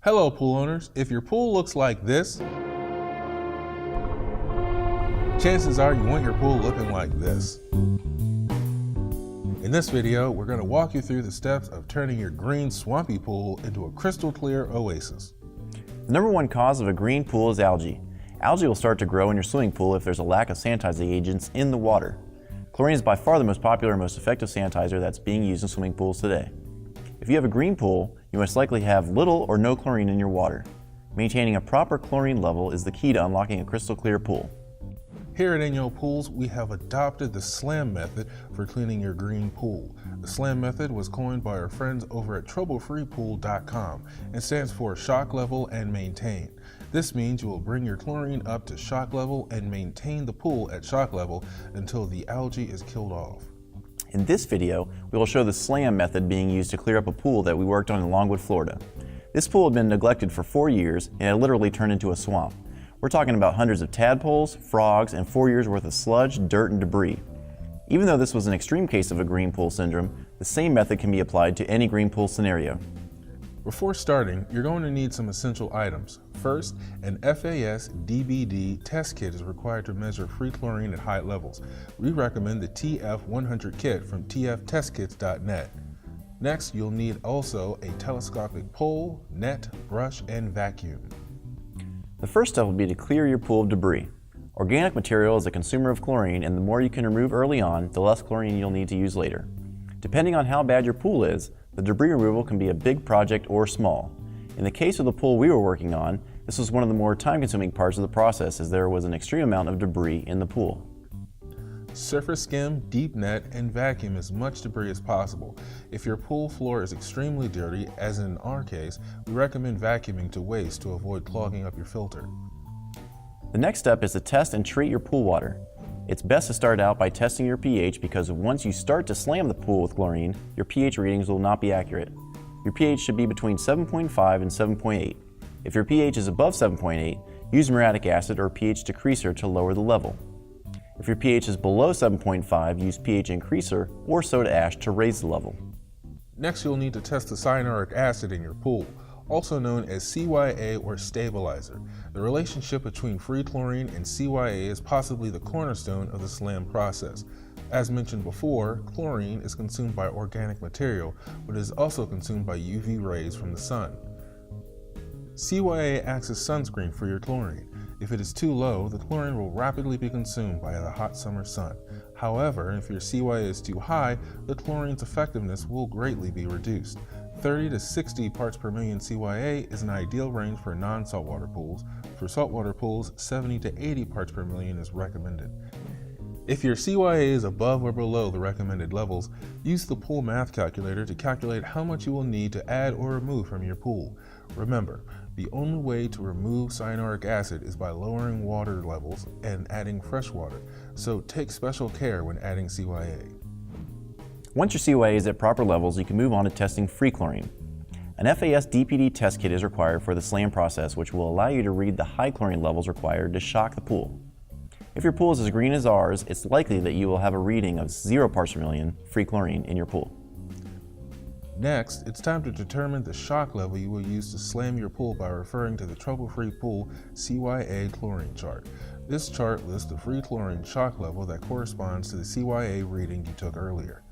Hello pool owners, if your pool looks like this, chances are you want your pool looking like this. In this video, we're going to walk you through the steps of turning your green swampy pool into a crystal clear oasis. The number one cause of a green pool is algae. Algae will start to grow in your swimming pool if there's a lack of sanitizing agents in the water. Chlorine is by far the most popular and most effective sanitizer that's being used in swimming pools today. If you have a green pool, you most likely have little or no chlorine in your water. Maintaining a proper chlorine level is the key to unlocking a crystal clear pool. Here at INYO Pools, we have adopted the SLAM method for cleaning your green pool. The SLAM method was coined by our friends over at troublefreepool.com and stands for shock level and maintain. This means you will bring your chlorine up to shock level and maintain the pool at shock level until the algae is killed off. In this video, we will show the SLAM method being used to clear up a pool that we worked on in Longwood, Florida. This pool had been neglected for 4 years and had literally turned into a swamp. We're talking about hundreds of tadpoles, frogs, and 4 years worth of sludge, dirt, and debris. Even though this was an extreme case of a green pool syndrome, the same method can be applied to any green pool scenario. Before starting, you're going to need some essential items. First, an FAS DBD test kit is required to measure free chlorine at high levels. We recommend the TF100 kit from tftestkits.net. Next, you'll need also a telescopic pole, net, brush, and vacuum. The first step will be to clear your pool of debris. Organic material is a consumer of chlorine, and the more you can remove early on, the less chlorine you'll need to use later. Depending on how bad your pool is, the debris removal can be a big project or small. In the case of the pool we were working on, this was one of the more time-consuming parts of the process as there was an extreme amount of debris in the pool. Surface skim, deep net, and vacuum as much debris as possible. If your pool floor is extremely dirty, as in our case, we recommend vacuuming to waste to avoid clogging up your filter. The next step is to test and treat your pool water. It's best to start out by testing your pH because once you start to slam the pool with chlorine, your pH readings will not be accurate. Your pH should be between 7.5 and 7.8. If your pH is above 7.8, use muriatic acid or pH decreaser to lower the level. If your pH is below 7.5, use pH increaser or soda ash to raise the level. Next, you'll need to test the cyanuric acid in your pool, also known as CYA or stabilizer. The relationship between free chlorine and CYA is possibly the cornerstone of the SLAM process. As mentioned before, chlorine is consumed by organic material, but is also consumed by UV rays from the sun. CYA acts as sunscreen for your chlorine. If it is too low, the chlorine will rapidly be consumed by the hot summer sun. However, if your CYA is too high, the chlorine's effectiveness will greatly be reduced. 30 to 60 parts per million CYA is an ideal range for non-saltwater pools. For saltwater pools, 70 to 80 parts per million is recommended. If your CYA is above or below the recommended levels, use the pool math calculator to calculate how much you will need to add or remove from your pool. Remember, the only way to remove cyanuric acid is by lowering water levels and adding fresh water, so take special care when adding CYA. Once your CYA is at proper levels, you can move on to testing free chlorine. An FAS DPD test kit is required for the SLAM process, which will allow you to read the high chlorine levels required to shock the pool. If your pool is as green as ours, it's likely that you will have a reading of 0 parts per million free chlorine in your pool. Next, it's time to determine the shock level you will use to slam your pool by referring to the Trouble-Free Pool CYA chlorine chart. This chart lists the free chlorine shock level that corresponds to the CYA reading you took earlier.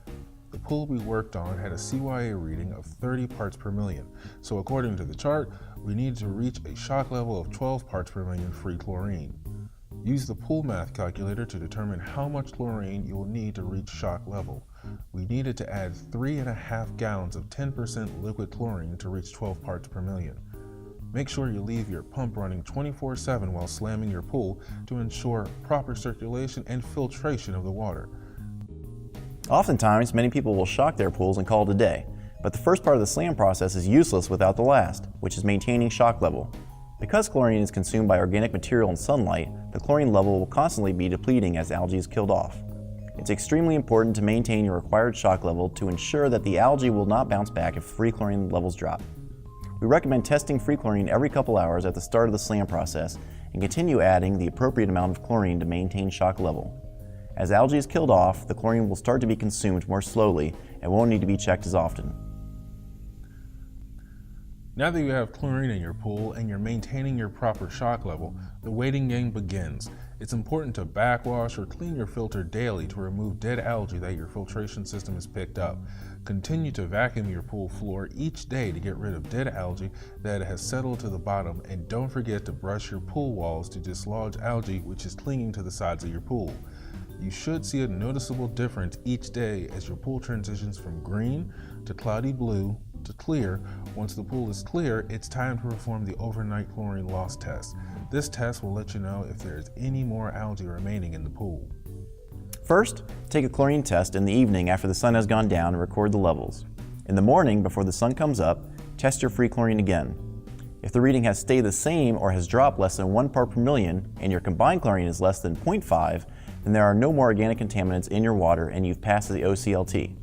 The pool we worked on had a CYA reading of 30 parts per million, so according to the chart, we needed to reach a shock level of 12 parts per million free chlorine. Use the pool math calculator to determine how much chlorine you will need to reach shock level. We needed to add 3.5 gallons of 10% liquid chlorine to reach 12 parts per million. Make sure you leave your pump running 24/7 while slamming your pool to ensure proper circulation and filtration of the water. Oftentimes, many people will shock their pools and call it a day, but the first part of the SLAM process is useless without the last, which is maintaining shock level. Because chlorine is consumed by organic material and sunlight, the chlorine level will constantly be depleting as algae is killed off. It's extremely important to maintain your required shock level to ensure that the algae will not bounce back if free chlorine levels drop. We recommend testing free chlorine every couple hours at the start of the SLAM process and continue adding the appropriate amount of chlorine to maintain shock level. As algae is killed off, the chlorine will start to be consumed more slowly and won't need to be checked as often. Now that you have chlorine in your pool and you're maintaining your proper shock level, the waiting game begins. It's important to backwash or clean your filter daily to remove dead algae that your filtration system has picked up. Continue to vacuum your pool floor each day to get rid of dead algae that has settled to the bottom, and don't forget to brush your pool walls to dislodge algae which is clinging to the sides of your pool. You should see a noticeable difference each day as your pool transitions from green to cloudy blue to clear. Once the pool is clear, it's time to perform the overnight chlorine loss test. This test will let you know if there is any more algae remaining in the pool. First, take a chlorine test in the evening after the sun has gone down and record the levels. In the morning, before the sun comes up, test your free chlorine again. If the reading has stayed the same or has dropped less than 1 part per million and your combined chlorine is less than 0.5, then there are no more organic contaminants in your water and you've passed the OCLT.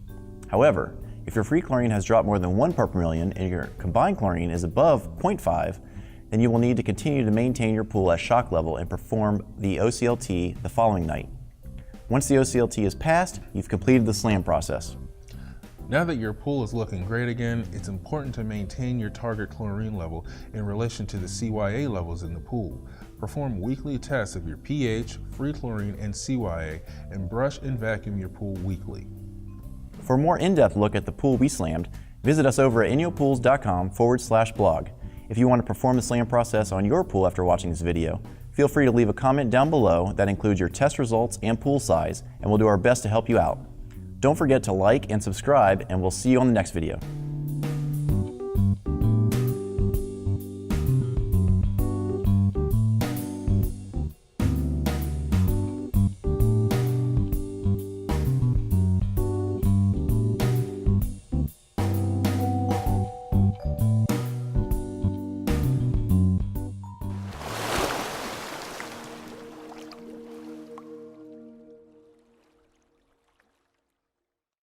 However, if your free chlorine has dropped more than 1 part per million and your combined chlorine is above 0.5, then you will need to continue to maintain your pool at shock level and perform the OCLT the following night. Once the OCLT is passed, you've completed the SLAM process. Now that your pool is looking great again, it's important to maintain your target chlorine level in relation to the CYA levels in the pool. Perform weekly tests of your pH, free chlorine, and CYA, and brush and vacuum your pool weekly. For a more in-depth look at the pool we slammed, visit us over at inyopools.com/blog. If you want to perform the SLAM process on your pool after watching this video, feel free to leave a comment down below that includes your test results and pool size, and we'll do our best to help you out. Don't forget to like and subscribe, and we'll see you on the next video.